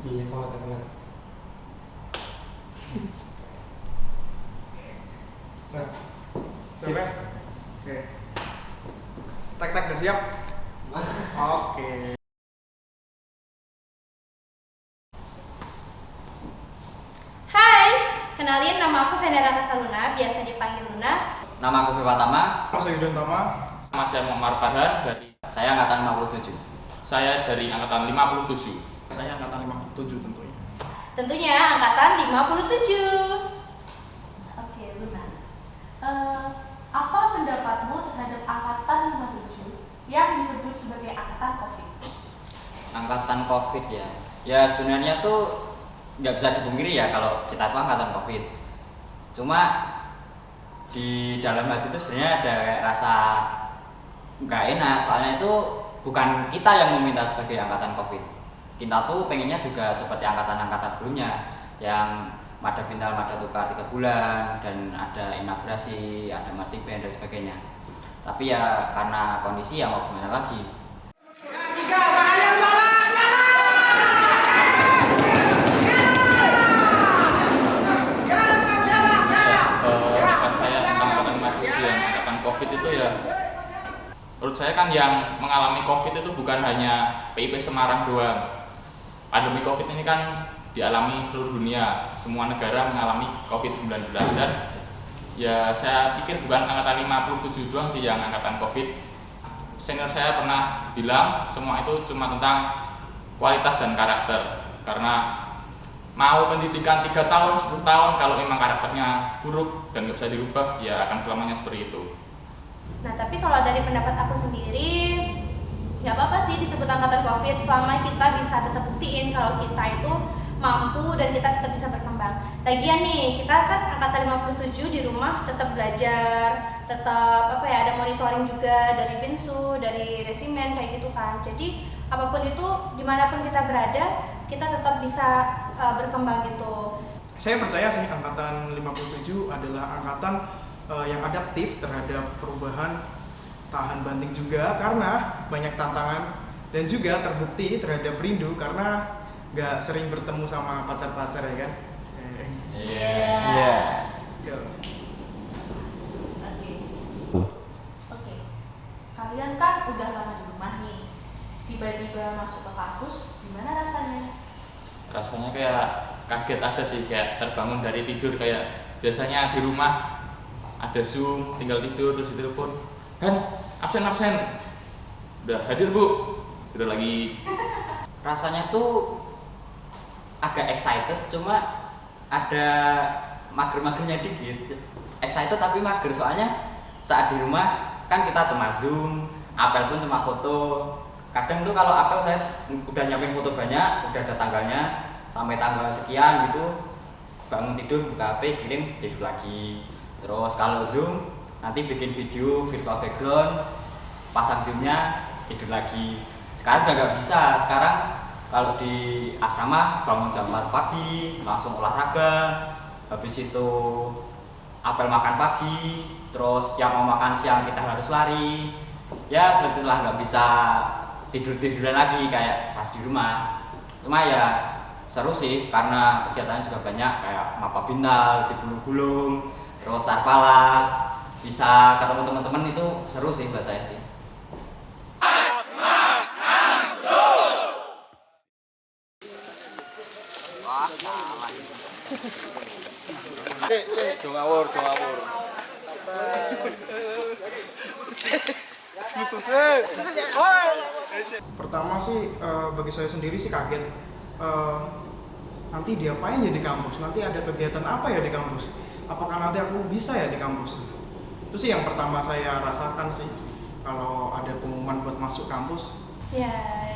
Iya, sangat terkenal. Nah, siap ya? Oke. Tak udah siap? Oke. Hai, kenalin nama aku Venera Kasaluna, biasa dipanggil Luna. Nama aku Viva Tama. Mas Yudon Tama. Nama saya Muhammad Farhan dari Saya angkatan 57. saya dari angkatan 57. Saya angkatan 57 tentunya. Tentunya angkatan 57. Oke, Luna. Apa pendapatmu terhadap angkatan 57 yang disebut sebagai angkatan COVID? Angkatan COVID ya. Ya sebenarnya tuh nggak bisa dipungkiri ya kalau kita tuh angkatan COVID. Cuma di dalam hati itu sebenarnya ada kayak rasa nggak enak. Soalnya itu bukan kita yang meminta sebagai angkatan COVID. Kita tuh pengennya juga seperti angkatan-angkatan sebelumnya yang mada pintal, mada tukar 3 bulan, dan ada inaugurasi, ada marching band dan sebagainya. Tapi ya karena kondisi ya mau gimana lagi. Angkatan saya tentang angkatan 57 yang angkatan COVID itu ya, menurut saya kan yang mengalami COVID itu bukan hanya PIP Semarang doang. Pandemi COVID ini kan dialami seluruh dunia, semua negara mengalami COVID-19, dan ya saya pikir bukan angkatan 57 doang sih yang angkatan COVID. Senior saya pernah bilang semua itu cuma tentang kualitas dan karakter, karena mau pendidikan 3 tahun, 10 tahun kalau memang karakternya buruk dan nggak bisa dirubah, ya akan selamanya seperti itu. Nah, tapi kalau dari pendapat aku sendiri, nggak apa-apa sih disebut angkatan COVID selama kita bisa tetap buktiin kalau kita itu mampu dan kita tetap bisa berkembang. Lagian nih, kita kan angkatan 57 di rumah tetap belajar, tetap ada monitoring juga dari Binsu, dari resimen kayak gitu kan. Jadi apapun itu, dimanapun kita berada, kita tetap bisa berkembang gitu. Saya percaya sih angkatan 57 adalah angkatan yang adaptif terhadap perubahan, tahan banting juga karena banyak tantangan, dan juga terbukti terhadap rindu karena nggak sering bertemu sama pacar-pacar ya kan. Iya. Yo. Oke. Kalian kan udah lama di rumah nih. Tiba-tiba masuk ke kampus, gimana rasanya? Rasanya kayak kaget aja sih, kayak terbangun dari tidur. Kayak biasanya di rumah ada Zoom, tinggal tidur terus ditelepon, kan absen, udah hadir bu, tidur lagi. Rasanya tuh agak excited, cuma ada mager-magernya dikit. Excited tapi mager, soalnya saat di rumah kan kita cuma Zoom, apel pun cuma foto. Kadang tuh kalau apel saya udah nyiapin foto banyak, udah ada tanggalnya sampai tanggal sekian gitu, bangun tidur buka HP kirim tidur lagi. Terus kalau Zoom nanti bikin video virtual background, pasang Zoomnya tidur lagi. Sekarang udah nggak bisa. Sekarang kalau di asrama bangun jam 4 pagi langsung olahraga, habis itu apel makan pagi, terus yang mau makan siang kita harus lari. Ya seperti itulah, nggak bisa tidur-tiduran lagi kayak pas di rumah. Cuma ya seru sih karena kegiatannya juga banyak, kayak mapa bintal, digulung-gulung, terus tarpala, bisa ketemu teman-teman, itu seru sih buat saya sih. Wah, salah. Dong ngawur. Pertama sih bagi saya sendiri sih kaget. Nanti diapain ya di kampus? Nanti ada kegiatan apa ya di kampus? Apakah nanti aku bisa ya di kampus? Itu sih yang pertama saya rasakan sih kalau ada pengumuman buat masuk kampus. Ya,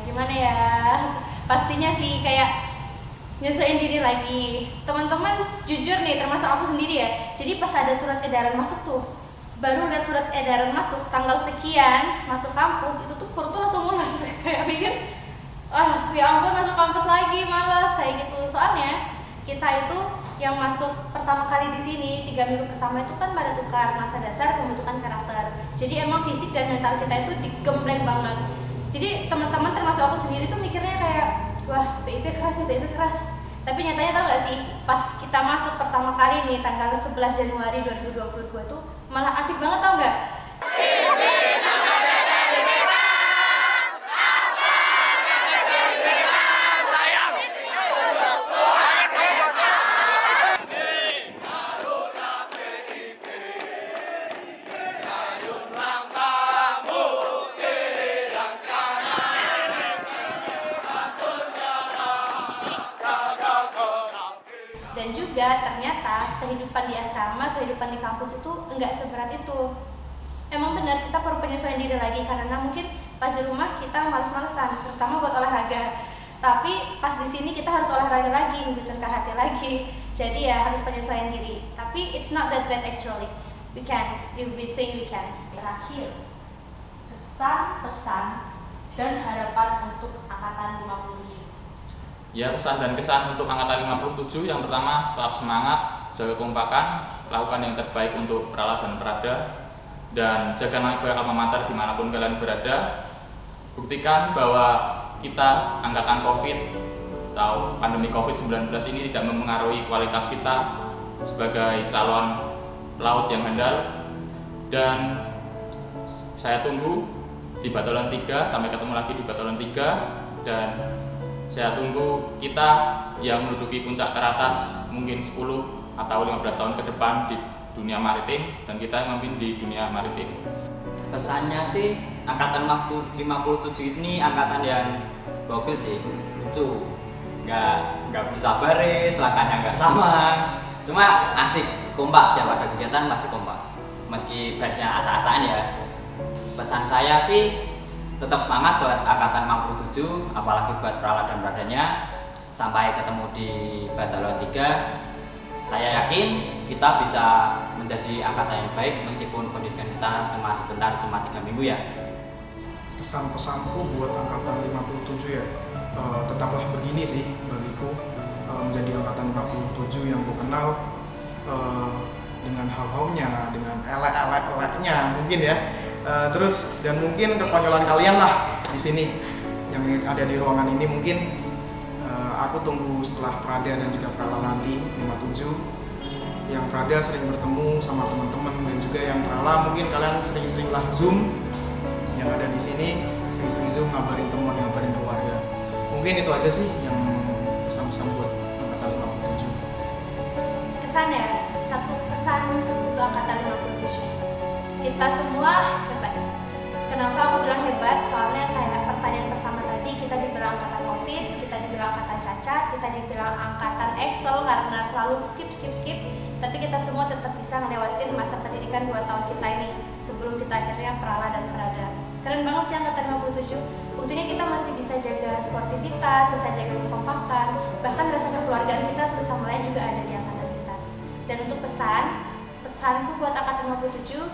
gimana ya? Pastinya sih kayak nyesuaiin diri lagi. Teman-teman jujur nih, termasuk aku sendiri ya. Jadi pas ada surat edaran masuk tuh, baru lihat surat edaran masuk tanggal sekian masuk kampus, itu tuh perut tuh langsung mules. Kayak mikir, wah ya ampun masuk kampus lagi, malas kayak gitu. Soalnya kita itu yang masuk pertama kali di sini 3 minggu pertama itu kan pada tukar masa dasar pembentukan karakter. Jadi emang fisik dan mental kita itu digembleng banget. Jadi teman-teman termasuk aku sendiri tuh mikirnya kayak, wah PIP keras nih nih PIP keras. Tapi nyatanya tau gak sih, pas kita masuk pertama kali nih tanggal 11 Januari 2022 tuh malah asik banget tau gak? Dan juga ternyata kehidupan di asrama, kehidupan di kampus itu enggak seberat itu. Emang benar kita perlu penyesuaian diri lagi karena mungkin pas di rumah kita males-malesan, terutama buat olahraga. Tapi pas di sini kita harus olahraga lagi, ngebitin ke hati lagi. Jadi ya harus penyesuaian diri. Tapi it's not that bad actually. We can, if we think we can. Terakhir, kesan, pesan, dan harapan untuk angkatan 57. Ya, pesan dan kesan untuk angkatan 57 yang pertama, tetap semangat, jaga kekompakan, lakukan yang terbaik untuk Prala dan Prada, dan jaga nama baik alma mater dimanapun kalian berada. Buktikan bahwa kita angkatan COVID atau pandemi COVID-19 ini tidak mempengaruhi kualitas kita sebagai calon pelaut yang handal. Dan saya tunggu di Batalan 3, sampai ketemu lagi di Batalan 3, dan saya tunggu kita yang menduduki puncak teratas mungkin 10 atau 15 tahun ke depan di dunia maritim, dan kita yang memimpin di dunia maritim. Kesannya sih angkatan 57 ini angkatan yang gokil sih, lucu, nggak bisa baris, langkahnya nggak sama, cuma asik, kompak, tiap ada kegiatan masih kompak, meski barisnya acak-acakan ya. Pesan saya sih tetap semangat buat angkatan 57, apalagi buat Prala dan Pradanya. Sampai ketemu di Batalion 3. Saya yakin kita bisa menjadi angkatan yang baik meskipun pendidikan kita cuma sebentar, cuma 3 minggu ya. Pesan-pesanku buat angkatan 57 ya, tetaplah begini sih bagiku, menjadi angkatan 57 yang ku kenal dengan hau-haunya, dengan elek-elek-eleknya mungkin ya. Terus dan mungkin kekonyolan kalian lah di sini yang ada di ruangan ini. Mungkin aku tunggu setelah Prada dan juga Prala nanti 57. Yang Prada sering bertemu sama teman-teman, dan juga yang Prala mungkin kalian sering-sering lah Zoom. Yang ada di sini sering-sering Zoom, ngabarin teman, ngabarin keluarga. Mungkin itu aja sih yang pesan-pesan buat angkatan 57. Kesan ya, satu kesan untuk angkatan 57. Kita semua hebat. Kenapa aku bilang hebat? Soalnya kayak pertanyaan pertama tadi, kita dibilang angkatan COVID, kita dibilang angkatan cacat, kita dibilang angkatan Excel karena selalu skip. Tapi kita semua tetap bisa ngelewatin masa pendidikan 2 tahun kita ini sebelum kita akhirnya Prala dan Prada. Keren banget sih angkatan 57. Buktinya kita masih bisa jaga sportivitas, bisa jaga kekompakan, bahkan rasa kekeluargaan kita bersama lain juga ada di angkatan kita. Dan untuk pesanku buat angkatan 57,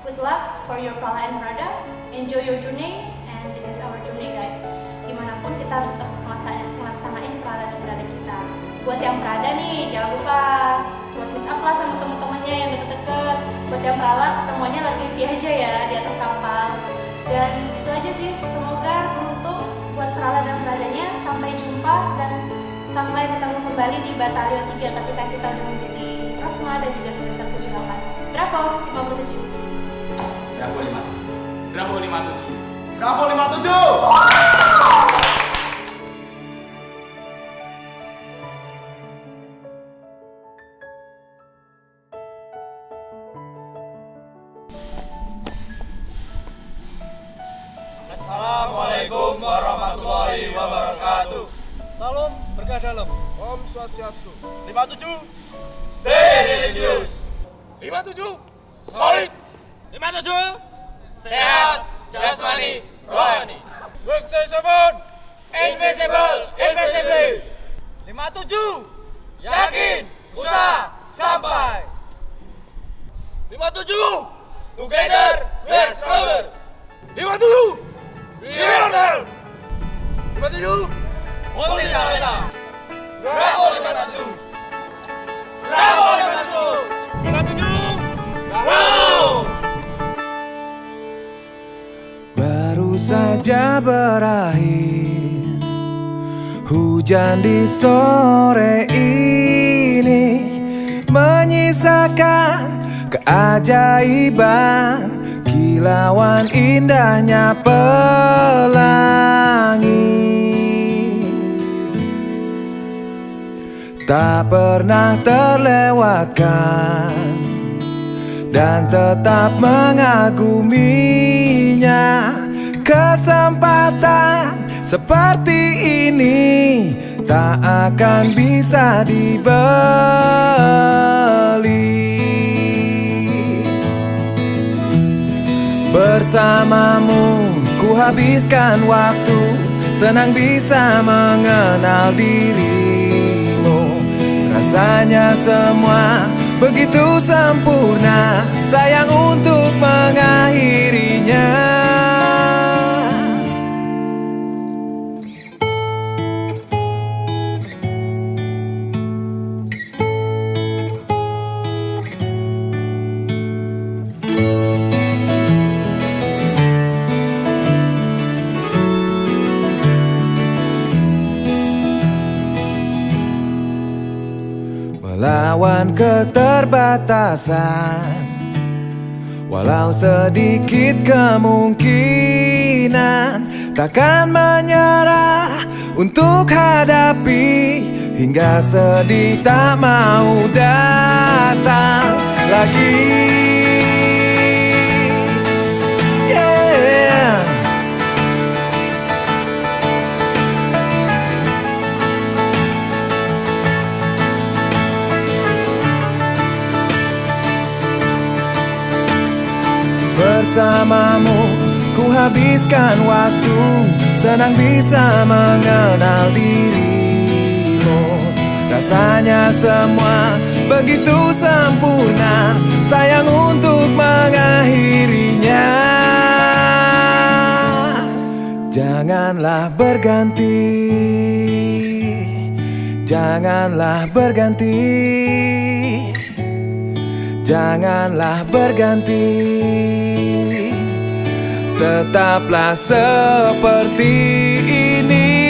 good luck for your Prala and Prada. Enjoy your journey, and this is our journey guys. Dimanapun kita harus tetap melaksanain Prala dan Prada kita. Buat yang Prada nih, jangan lupa buat meet up lah sama teman-temannya yang deket-deket. Buat yang Prala, ketemuannya lewat mimpi aja ya di atas kapal. Dan itu aja sih, semoga beruntung buat Prala dan Pradanya. Sampai jumpa dan sampai ketemu kembali di Batalion 3 ketika kita udah menjadi Prosma dan juga semester 78. Bravo 57. Bravo 57. Bravo 57. Bravo 57. Assalamualaikum warahmatullahi wabarakatuh. Salam berkah dalam. Om Swastiastu. 57 Stay religious. 57 solid. 57 Sehat, jasmani, rohani. 57 Invisible, invisibly. 57 Yakin, usaha, sampai. 57 Together, we're stronger. 57 We are 57 Multi Talenta. Bravo 57. Bravo 57. 57 Bravo. Baru saja berakhir Hujan di sore ini menyisakan keajaiban, kilauan indahnya pelangi. Tak pernah terlewatkan dan tetap mengaguminya. Kesempatan seperti ini tak akan bisa dibeli. Bersamamu ku habiskan waktu, senang bisa mengenal dirimu. Rasanya semua begitu sempurna, sayang untuk mengakhirinya. Melawan keterbatasan, walau sedikit kemungkinan, takkan menyerah untuk hadapi, hingga sedih tak mau datang lagi. Bersamamu ku habiskan waktu, senang bisa mengenal dirimu. Rasanya semua begitu sempurna, sayang untuk mengakhirinya. Janganlah berganti, janganlah berganti, janganlah berganti. Tetaplah seperti ini.